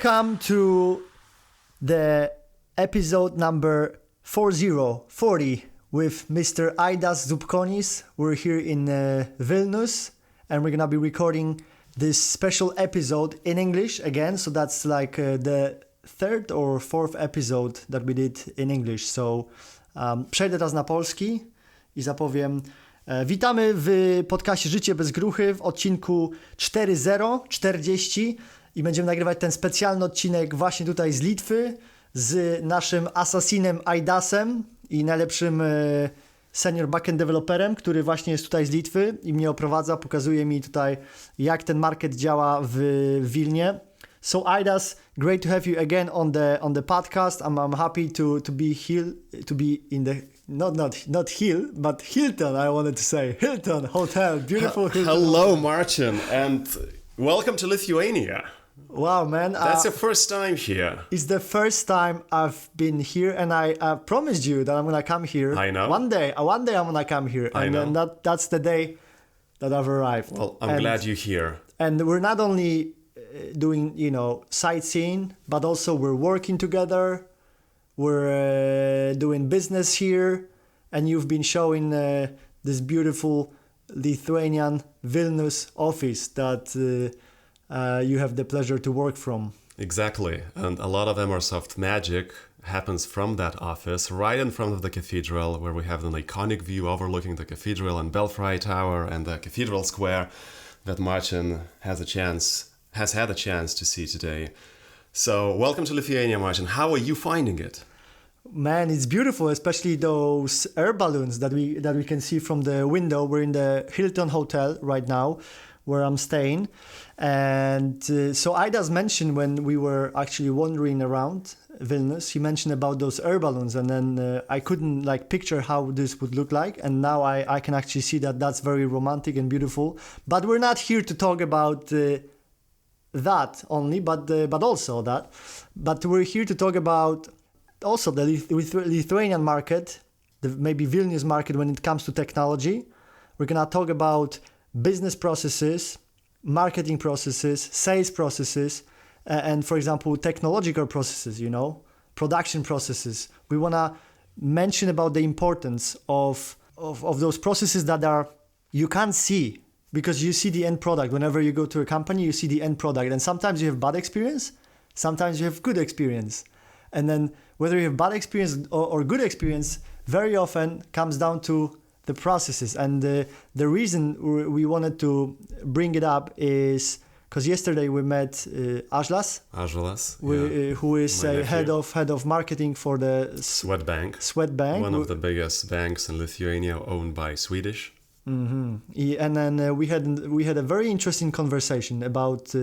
Welcome to the episode number 40 with Mr. Aidasem. We're here in Vilnius, and we're gonna be recording this special episode in English again. So that's like the third or fourth episode that we did in English. So przejdę teraz na polski i zapowiem. Witamy w podcaście Życie, Bez Gruchy w odcinku 40 i będziemy nagrywać ten specjalny odcinek właśnie tutaj z Litwy z naszym assassinem Aidasem i najlepszym senior backend developerem, który właśnie jest tutaj z Litwy i mnie oprowadza, pokazuje mi tutaj jak ten market działa w Wilnie. So Aidas, great to have you again on the podcast. I'm happy to be here, to be in the not Hill, but Hilton. I wanted to say Hilton Hotel, beautiful Hilton. Hello, Martin, and welcome to Lithuania. Wow, man! That's your first time here. It's the first time I've been here, and I promised you that I'm gonna come here. I know. One day I'm gonna come here, and then that's the day that I've arrived. Well, I'm glad you're here. And we're not only doing, sightseeing, but also we're working together. We're doing business here, and you've been showing this beautiful Lithuanian Vilnius office that you have the pleasure to work from. Exactly, and a lot of Emersoft magic happens from that office, right in front of the cathedral, where we have an iconic view overlooking the cathedral and Belfry Tower and the cathedral square that Martin has had a chance to see today. So, welcome to Lithuania, Martin. How are you finding it? Man, it's beautiful, especially those air balloons that we can see from the window. We're in the Hilton Hotel right now, where I'm staying. And so Aidas mentioned when we were actually wandering around Vilnius, he mentioned about those air balloons, and then I couldn't picture how this would look like, and now I can actually see that that's very romantic and beautiful. But we're not here to talk about that only, but also that. But we're here to talk about also the Lithuanian market, maybe Vilnius market when it comes to technology. We're gonna talk about business processes, marketing processes, sales processes, and for example, technological processes, production processes. We wanna mention about the importance of those processes that you can't see, because you see the end product. Whenever you go to a company, you see the end product. And sometimes you have bad experience, sometimes you have good experience. And then whether you have bad experience or good experience, very often comes down to the processes. And the reason we wanted to bring it up is because yesterday we met Aidasem, who is head of marketing for the Swedbank, one of the biggest banks in Lithuania, owned by Swedish. Mm-hmm. And then we had a very interesting conversation about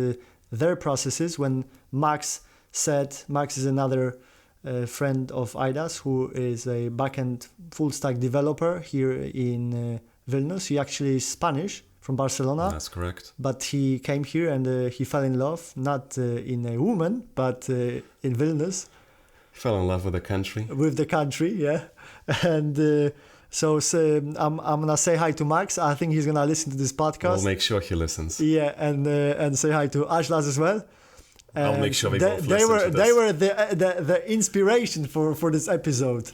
their processes when Max is another friend of Aidas, who is a backend full stack developer here in Vilnius. He actually is Spanish from Barcelona. That's correct. But he came here and he fell in love, not in a woman, but in Vilnius. He fell in love with the country. With the country, yeah. And So I'm gonna say hi to Max. I think he's gonna listen to this podcast. We'll make sure he listens. Yeah, and say hi to Aidasem as well. I'll make sure they were the inspiration for this episode.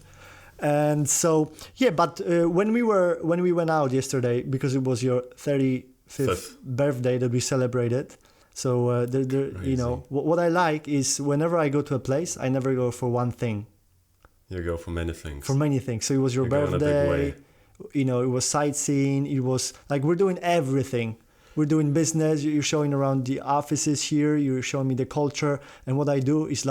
And so but when we went out yesterday, because it was your 35th birthday that we celebrated. So what I like is whenever I go to a place, I never go for one thing. You go for many things. For many things. So it was your birthday, it was sightseeing, it was we're doing everything. We're doing business, you're showing around the offices here, you're showing me the culture, and what I do is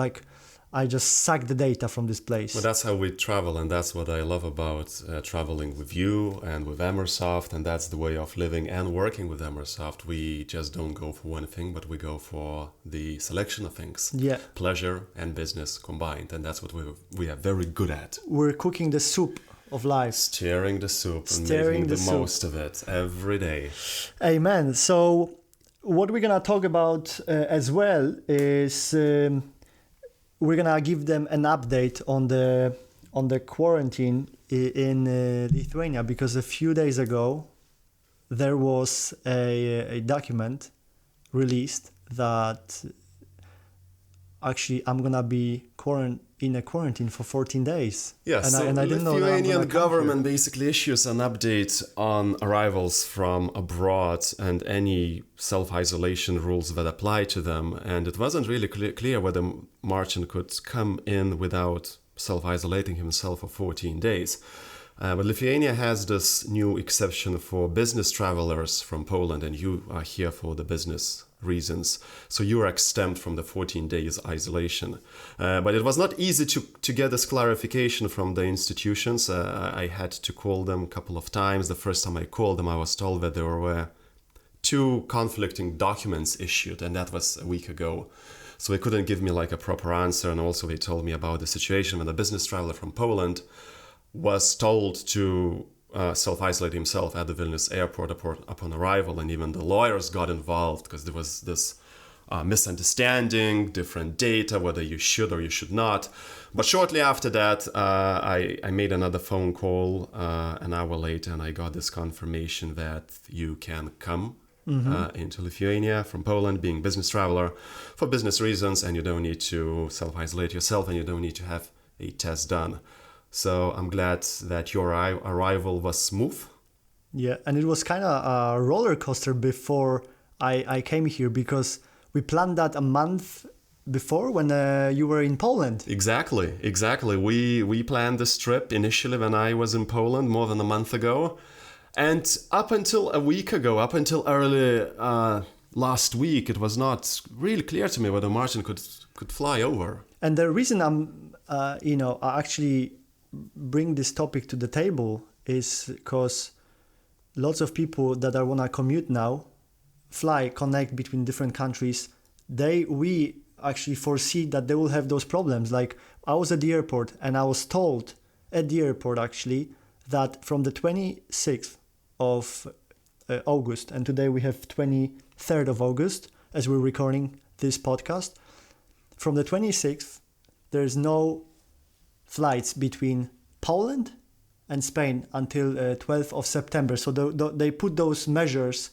I just suck the data from this place. Well, that's how we travel, and that's what I love about traveling with you and with Emersoft, and that's the way of living and working with Emersoft. We just don't go for one thing, but we go for the selection of things. Yeah. Pleasure and business combined, and that's what we are very good at. We're cooking the soup of life. Stirring the soup and making the most of it every day. Amen. So what we're going to talk about as well is we're going to give them an update on the quarantine in Lithuania, because a few days ago there was a document released that actually I'm gonna be in a quarantine for 14 days. Yes, and I didn't know that I'm Lithuanian gonna come government here. basically issues an update on arrivals from abroad and any self-isolation rules that apply to them. And it wasn't really clear whether Marcin could come in without self-isolating himself for 14 days. But Lithuania has this new exception for business travelers from Poland, and you are here for the business reasons. So you are exempt from the 14 days isolation. But it was not easy to get this clarification from the institutions. I had to call them a couple of times. The first time I called them, I was told that there were 2 conflicting documents issued, and that was a week ago. So they couldn't give me like a proper answer. And also they told me about the situation when a business traveler from Poland was told to self-isolate himself at the Vilnius airport upon arrival, and even the lawyers got involved because there was this misunderstanding, different data, whether you should or you should not. But shortly after that, I made another phone call an hour later, and I got this confirmation that you can come into Lithuania from Poland, being business traveler for business reasons, and you don't need to self-isolate yourself, and you don't need to have a test done. So I'm glad that your arrival was smooth. Yeah, and it was kind of a roller coaster before I came here, because we planned that a month before when you were in Poland. Exactly. We planned this trip initially when I was in Poland more than a month ago. And up until a week ago, up until early last week, it was not really clear to me whether Marcin could fly over. And the reason I actually bring this topic to the table is because lots of people that want to commute now, connect between different countries, we actually foresee that they will have those problems. Like, I was at the airport and I was told at the airport actually that from the 26th of August, and today we have 23rd of August as we're recording this podcast, from the 26th there's no flights between Poland and Spain until 12th of September. So they put those measures,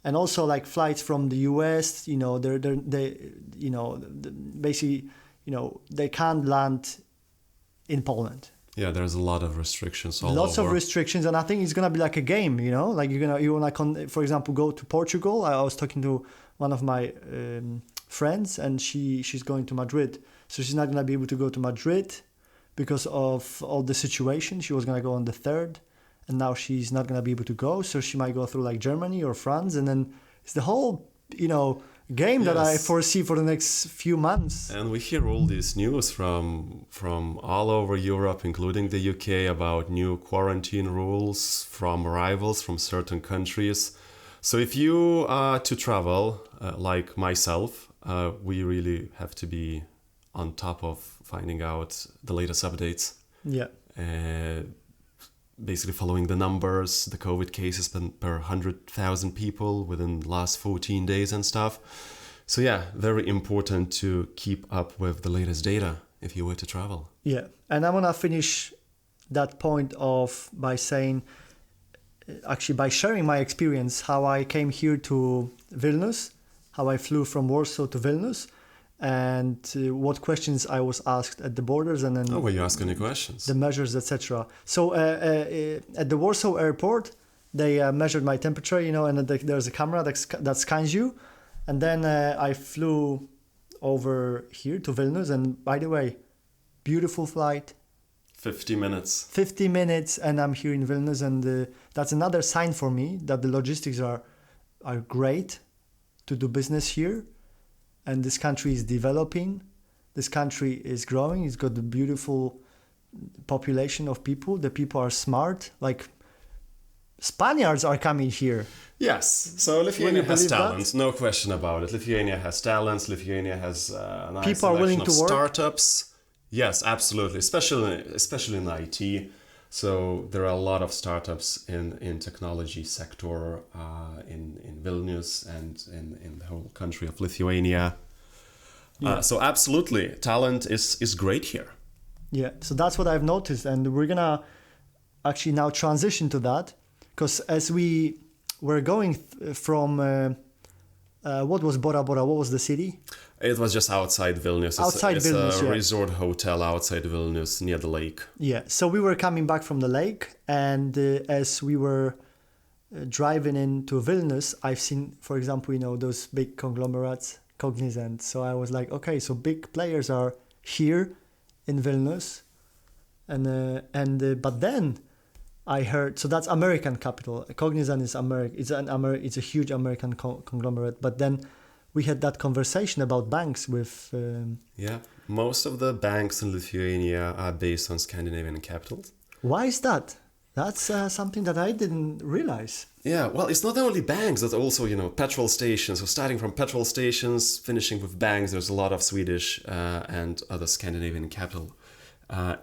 and also like flights from the US, basically, they can't land in Poland. Yeah, there's a lot of restrictions all over. Lots of restrictions, and I think it's gonna be like a game, like you wanna for example, go to Portugal. I was talking to one of my friends, and she's going to Madrid, so she's not gonna be able to go to Madrid because of all the situation. She was gonna go on the 3rd, and now she's not gonna be able to go, so she might go through like Germany or France, and then it's the whole game that I foresee for the next few months. And we hear all this news from all over Europe, including the UK, about new quarantine rules from arrivals from certain countries. So if you are to travel, like myself, we really have to be on top of finding out the latest updates. Yeah. Basically following the numbers, the COVID cases per 100,000 people within the last 14 days and stuff. So yeah, very important to keep up with the latest data if you were to travel. Yeah, and I want to finish that point off by saying, by sharing my experience, how I came here to Vilnius, how I flew from Warsaw to Vilnius, and what questions I was asked at the borders, and then were you asking any questions? The measures, etc. So at the Warsaw airport, they measured my temperature, and there's a camera that scans you, and then I flew over here to Vilnius, and by the way, beautiful flight. 50 minutes. 50 minutes, and I'm here in Vilnius, and that's another sign for me that the logistics are great to do business here. And this country is developing. This country is growing. It's got a beautiful population of people. The people are smart. Like, Spaniards are coming here. Yes. So Lithuania has talents, no question about it. Lithuania has talents. Lithuania has a nice people are willing to work. Startups. Yes, absolutely. Especially in IT. So there are a lot of startups in technology sector in Vilnius and in the whole country of Lithuania. Yeah. So absolutely, talent is great here. Yeah, so that's what I've noticed, and we're gonna actually now transition to that, because as we were going from what was Bora Bora? What was the city? It was just outside Vilnius. It's a resort hotel outside Vilnius near the lake. Yeah. So we were coming back from the lake, and as we were driving into Vilnius, I've seen, for example, those big conglomerates, Cognizant. So I was like, okay, so big players are here in Vilnius, but then I heard, so that's American capital. Cognizant is it's a huge American conglomerate. But then we had that conversation about banks with. Most of the banks in Lithuania are based on Scandinavian capitals. Why is that? That's something that I didn't realize. Yeah, well, it's not only banks, it's also, petrol stations. So starting from petrol stations, finishing with banks, there's a lot of Swedish and other Scandinavian capital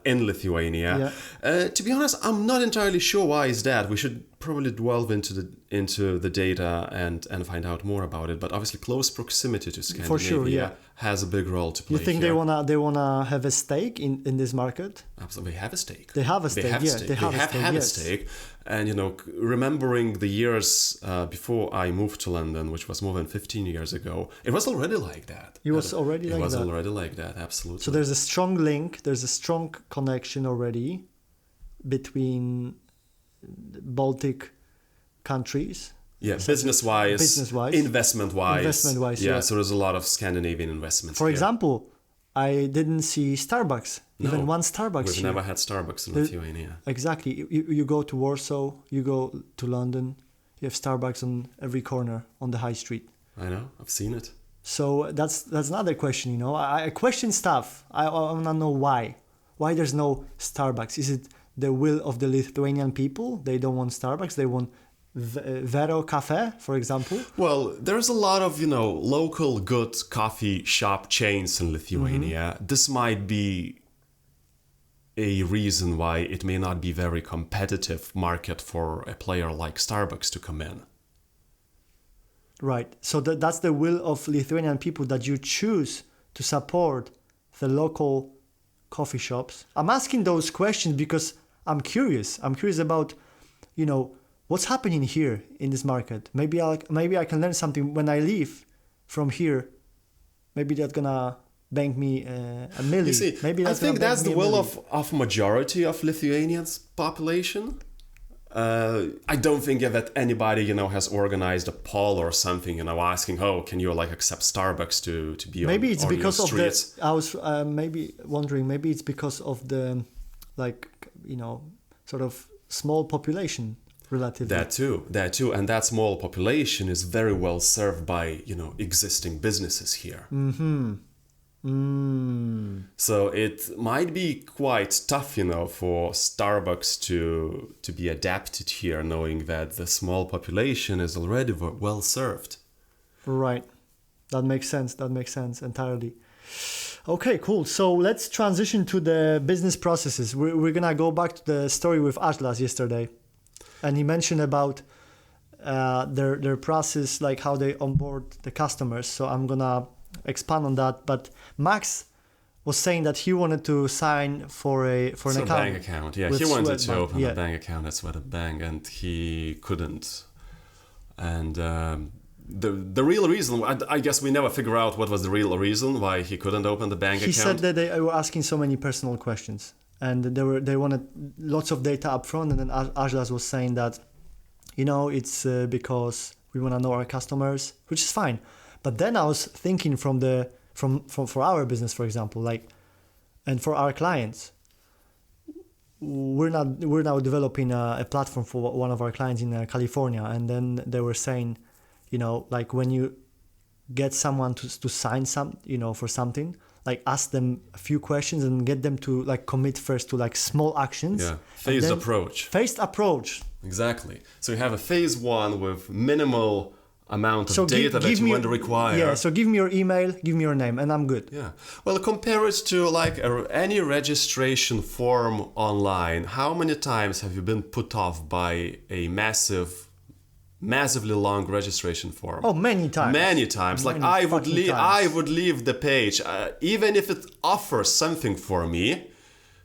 in Lithuania. Yeah. To be honest, I'm not entirely sure why is that. We should probably delve into the data and find out more about it. But obviously, close proximity to Scandinavia for sure, yeah, has a big role to play. You think here. they wanna have a stake in this market? Absolutely, they have a stake. They have a stake. They have had a stake. And remembering the years before I moved to London, which was more than 15 years ago, it was already like that. It was already like that, absolutely. So there's a strong link, there's a strong connection already between Baltic countries. Yeah, business-wise, investment-wise. Yeah, so there's a lot of Scandinavian investments. For example, I didn't see Starbucks. Even one Starbucks. We've never had Starbucks in Lithuania. Exactly. You go to Warsaw, you go to London, you have Starbucks on every corner on the high street. I know, I've seen it. So that's another question, I question stuff. I want to know why. Why there's no Starbucks? Is it the will of the Lithuanian people? They don't want Starbucks, they want Vero Cafe, for example? Well, there's a lot of, local good coffee shop chains in Lithuania. Mm-hmm. This might be a reason why it may not be very competitive market for a player like Starbucks to come in. Right. So that's the will of Lithuanian people, that you choose to support the local coffee shops. I'm asking those questions because I'm curious. I'm curious about, what's happening here in this market. Maybe I can learn something when I leave from here. Maybe that's gonna bank me a milli. You see, I think that's the will of majority of Lithuanians population. I don't think that anybody, has organized a poll or something, asking, can you accept Starbucks to be maybe on, it's on because your of streets? I was maybe wondering, maybe it's because of the, sort of small population relatively. That too. And that small population is very well served by, existing businesses here. Mm-hmm. So it might be quite tough, for Starbucks to be adapted here, knowing that the small population is already well served. Right. That makes sense entirely. Okay, cool. So let's transition to the business processes. We're going to go back to the story with Atlas yesterday. And he mentioned about their process, like how they onboard the customers. So I'm going to expand on that. But Max was saying that he wanted to sign for an account. Bank account, yeah. He wanted to open a bank account at Swedbank, and he couldn't. And the real reason, I guess we never figure out what was the real reason why he couldn't open the bank account. He said that they were asking so many personal questions, and they wanted lots of data up front. And then Atlas was saying that, it's because we want to know our customers, which is fine. But then I was thinking for our business, for example, and for our clients, we're now developing a platform for one of our clients in California, and then they were saying, when you get someone to sign for something, ask them a few questions and get them to commit first to small actions. Yeah, phased approach. Exactly. So you have a phase one with minimal amount of data that you want to require. Yeah, so give me your email, give me your name, and I'm good. Yeah. Well, compare it to any registration form online. How many times have you been put off by a massively long registration form? Oh, many times. Many times. I would leave the page, even if it offers something for me.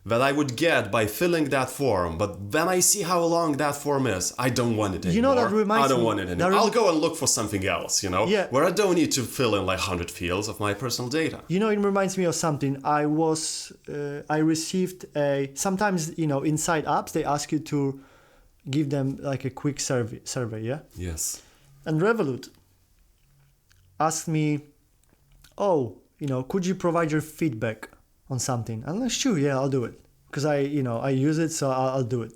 that I would get by filling that form, but when I see how long that form is, I don't want it anymore. You know, that reminds I don't me- want it anymore. I'll go and look for something else, you know, Yeah. where I don't need to fill in like 100 fields of my personal data. You know, it reminds me of something. I received sometimes, you know, inside apps, they ask you to give them like a quick survey, yeah? Yes. And Revolut asked me, oh, you know, could you provide your feedback on something? I'm like, sure, yeah, I'll do it. Because I use it, so I'll do it.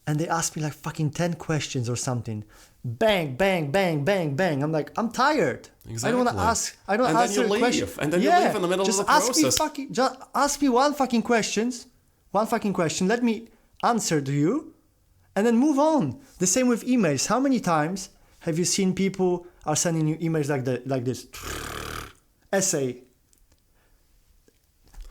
And they asked me like fucking 10 questions or something. Bang, bang, bang, bang, bang. I'm like, I'm tired. Exactly. I don't want to ask. I don't And answer then you leave. question. And then you leave in the middle of the process. Just ask me one fucking question. Let me answer to you, and then move on. The same with emails. How many times have you seen people are sending you emails like this? Essay.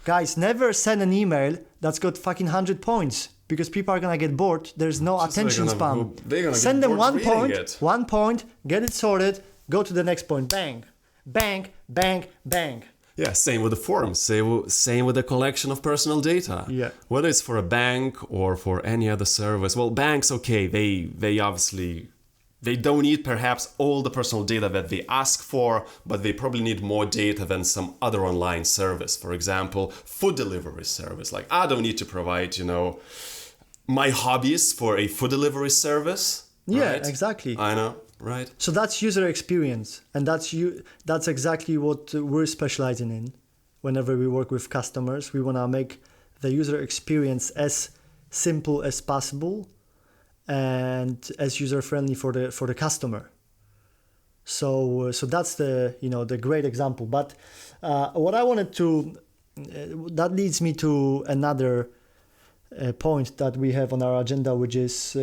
Guys, never send an email that's got fucking 100 points because people are gonna get bored. There's no Just attention they're gonna- span. they're gonna Send get them bored reading it. one point, get it sorted, go to the next point. Bang, bang, bang, bang. Yeah, same with the forms. Same with the collection of personal data. Yeah. Whether it's for a bank or for any other service. Well, banks, okay, they obviously they don't need perhaps all the personal data that they ask for, but they probably need more data than some other online service. For example, food delivery service. Like, I don't need to provide, you know, my hobbies for a food delivery service. Yeah, right? exactly. I know, right? So that's user experience, and that's exactly what we're specializing in. Whenever we work with customers, we want to make the user experience as simple as possible and as user friendly for the customer. So that's the great example. But what I wanted to that leads me to another point that we have on our agenda, which is.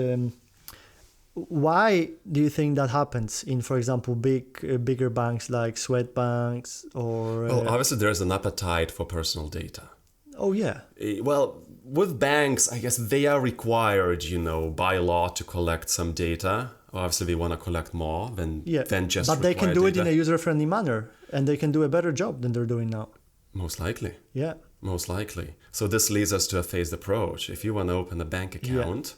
Why do you think that happens in, for example, bigger banks like Swedbanks or? Well, obviously there's an appetite for personal data. Oh yeah. Well, with banks, I guess they are required, you know, by law to collect some data. Obviously, they want to collect more than just. But they can do data. it in a user-friendly manner, and they can do a better job than they're doing now. Most likely. Yeah. Most likely. So this leads us to a phased approach. If you want to open a bank account.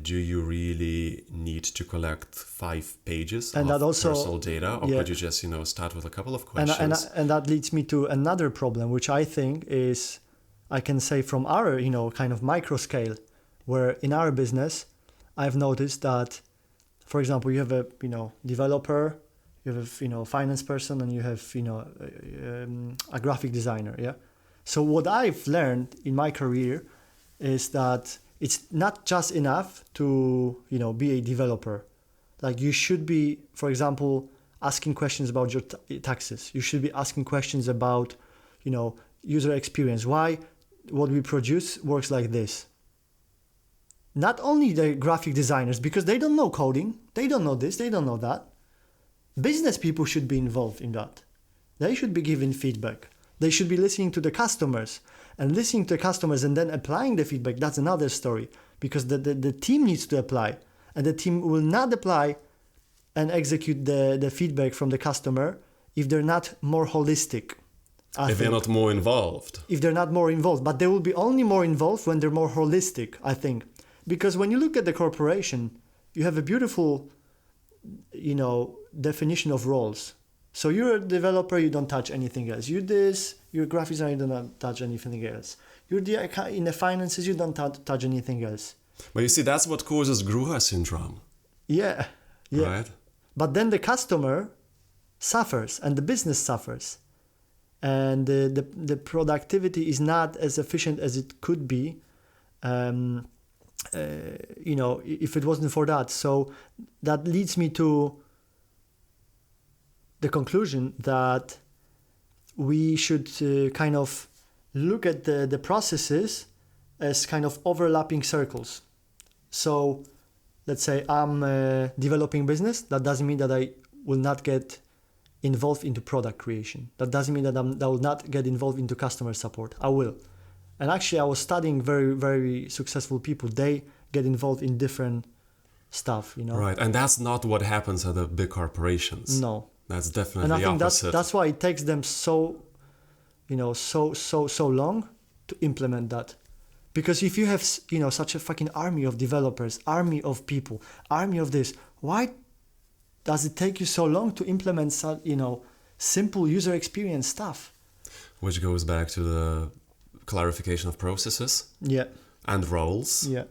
Do you really need to collect 5 pages of personal data, or could you just, you know, start with a couple of questions? And that leads me to another problem, which I think is, I can say from our, you know, kind of micro scale, where in our business, I've noticed that, for example, you have a, you know, developer, you have, you know, finance person, and you have, you know, a graphic designer. Yeah. So what I've learned in my career is that it's not just enough to, you know, be a developer. Like, you should be, for example, asking questions about your taxes. You should be asking questions about, you know, user experience. Why what we produce works like this. Not only the graphic designers, because they don't know coding. They don't know this. They don't know that. Business people should be involved in that. They should be giving feedback. They should be listening to the customers. And listening to the customers and then applying the feedback, that's another story. Because the team needs to apply. And the team will not apply and execute the feedback from the customer if they're not more holistic. If they're not more involved. If they're not more involved. But they will be only more involved when they're more holistic, I think. Because when you look at the corporation, you have a beautiful, you know, definition of roles. So you're a developer, you don't touch anything else. You're this, you're a graphic designer, you don't touch anything else. You're in the finances, you don't touch anything else. But you see, that's what causes Gruchy syndrome. Yeah. Right? But then the customer suffers and the business suffers. And the productivity is not as efficient as it could be, you know, if it wasn't for that. So that leads me to the conclusion that we should kind of look at the processes as kind of overlapping circles. So let's say I'm developing business. That doesn't mean that I will not get involved into product creation. That doesn't mean that I will not get involved into customer support. I will. And actually, I was studying very, very successful people. They get involved in different stuff, you know. Right, and that's not what happens at the big corporations. No. That's definitely and I think opposite. that's why it takes them so, you know, so long to implement that. Because if you have, such a fucking army of developers, army of people, army of this, why does it take you so long to implement such, simple user experience stuff? Which goes back to the clarification of processes. Yeah. And roles. Yeah.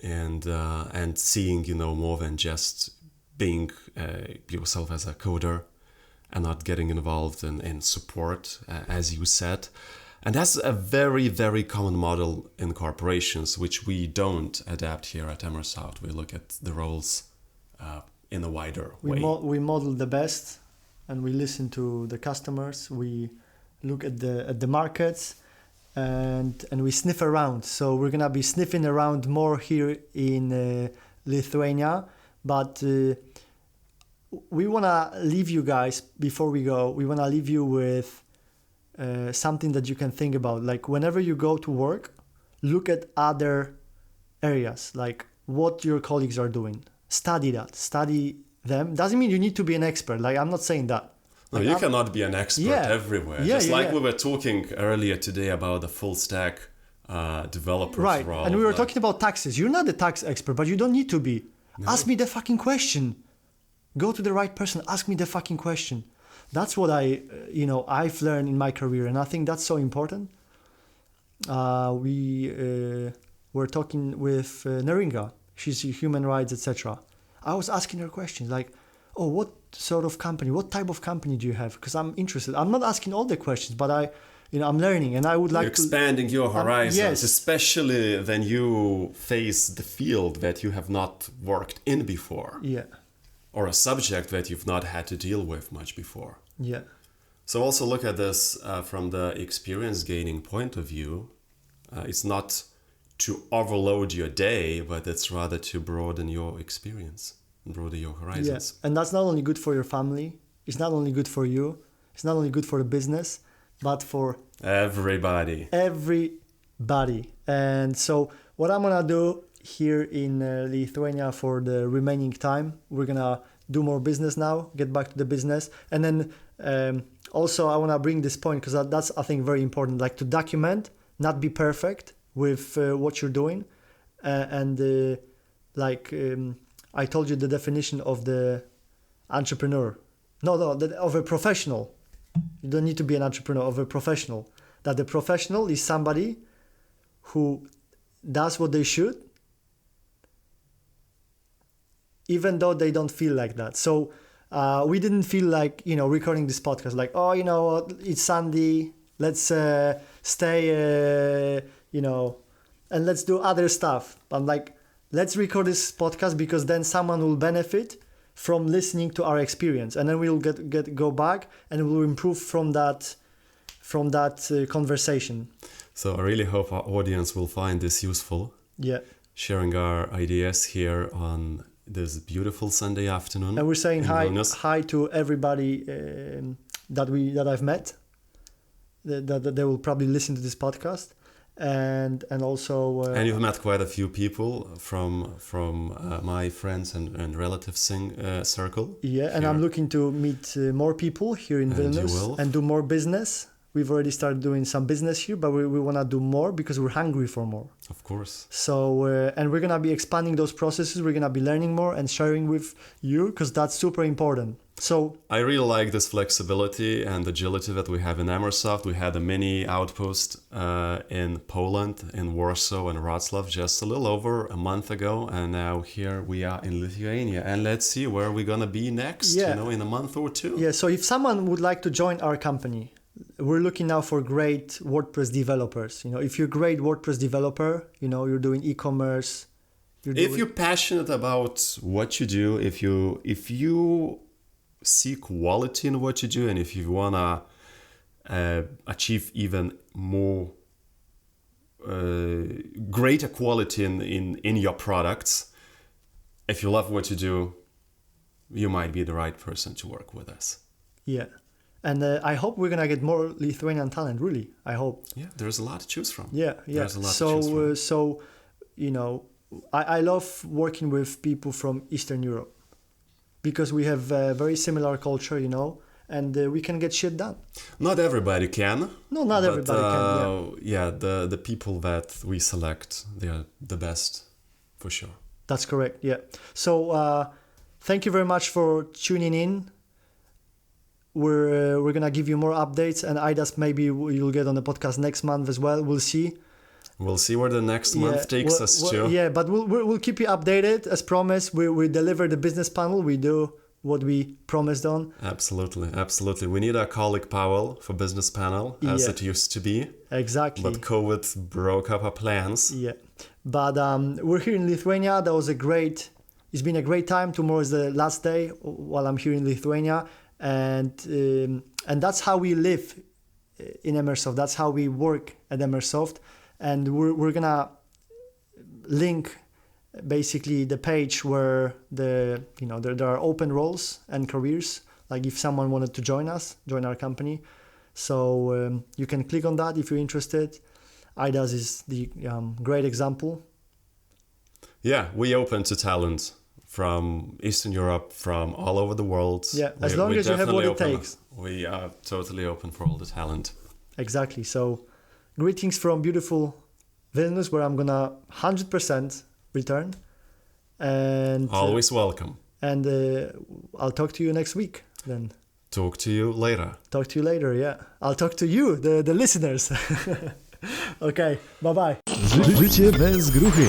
And seeing, more than just being yourself as a coder and not getting involved in support, as you said. And that's a very, very common model in corporations, which we don't adapt here at Emersoft. We look at the roles in a wider way. We model the best, and we listen to the customers. We look at the markets, and we sniff around. So we're gonna be sniffing around more here in Lithuania, but we wanna leave you guys before we go. We wanna leave you with something that you can think about. Like whenever you go to work, look at other areas, like what your colleagues are doing. Study them. Doesn't mean you need to be an expert. Like I'm not saying that. No, like, you cannot be an expert everywhere. Yeah, we were talking earlier today about the full stack developer right. role. And we were talking about taxes. You're not a tax expert, but you don't need to be. No. Ask me the fucking question. Go to the right person. Ask me the fucking question. That's what I've learned in my career, and I think that's so important. We were talking with Neringa. She's human rights, etc. I was asking her questions like, "Oh, what sort of company? What type of company do you have?" Because I'm interested. I'm not asking all the questions, but I'm learning, and I would like expanding your horizons, yes. especially when you face the field that you have not worked in before. Yeah. Or a subject that you've not had to deal with much before. Yeah. So also look at this from the experience gaining point of view. It's not to overload your day, but it's rather to broaden your experience, broaden your horizons. Yeah. And that's not only good for your family. It's not only good for you. It's not only good for the business, but for everybody. And so what I'm going to do here in Lithuania for the remaining time, we're going to do more business now, get back to the business. And then also I want to bring this point because that's, I think, very important, like to document, not be perfect with what you're doing. I told you the definition of the entrepreneur. Of a professional. You don't need to be an entrepreneur, of a professional. That the professional is somebody who does what they should, even though they don't feel like that. So we didn't feel like, recording this podcast, like, oh, you know what, it's Sunday, let's stay, and let's do other stuff. But like, let's record this podcast because then someone will benefit from listening to our experience, and then we'll go back and we'll improve from that conversation. So I really hope our audience will find this useful. Yeah. Sharing our ideas here on this beautiful Sunday afternoon. And we're saying hi to everybody that I've met. That they will probably listen to this podcast, and also. And you've met quite a few people from my friends and relatives circle. Yeah, and here. I'm looking to meet more people here in Vilnius and do more business. We've already started doing some business here, but we want to do more because we're hungry for more. Of course. So, and we're going to be expanding those processes. We're going to be learning more and sharing with you because that's super important. So I really like this flexibility and agility that we have in Emersoft. We had a mini outpost in Poland, in Warsaw and Wrocław just a little over a month ago. And now here we are in Lithuania. And let's see where we're going to be next, in a month or two. Yeah, so if someone would like to join our company, we're looking now for great WordPress developers. If you're a great WordPress developer, you're doing e-commerce. If you're passionate about what you do, if you see quality in what you do, and if you wanna achieve even more greater quality in your products, if you love what you do, you might be the right person to work with us. Yeah. And I hope we're gonna get more Lithuanian talent. Really, I hope. Yeah, there's a lot to choose from. Yeah. There's a lot to choose from. I love working with people from Eastern Europe because we have a very similar culture, and we can get shit done. Not everybody can. No, not everybody can. Yeah, the people that we select, they're the best, for sure. That's correct. Yeah. So thank you very much for tuning in. We're gonna give you more updates, and Aidasem maybe you'll get on the podcast next month as well. We'll see. We'll see where the next month takes us to. Yeah, but we'll keep you updated as promised. We deliver the business panel. We do what we promised on. Absolutely. We need a colleague Pavel for business panel, as it used to be. Exactly. But COVID broke up our plans. Yeah, but we're here in Lithuania. It's been a great time. Tomorrow is the last day while I'm here in Lithuania, and that's how we live in Emersoft. That's how we work at Emersoft, and we're gonna link basically the page where there are open roles and careers, like if someone wanted to join our company. So you can click on that if you're interested. Aidasem is the great example. Yeah, we open to talent from Eastern Europe, from all over the world. Yeah, as long as you have what it takes. We are totally open for all the talent. Exactly. So greetings from beautiful Vilnius, where I'm gonna 100% return, and always welcome. And I'll talk to you next week then. Talk to you later. Yeah. I'll talk to you, the listeners. Okay, bye bye. Życie bez gruchy.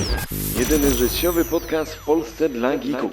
Jedyny życiowy podcast w Polsce dla geeków.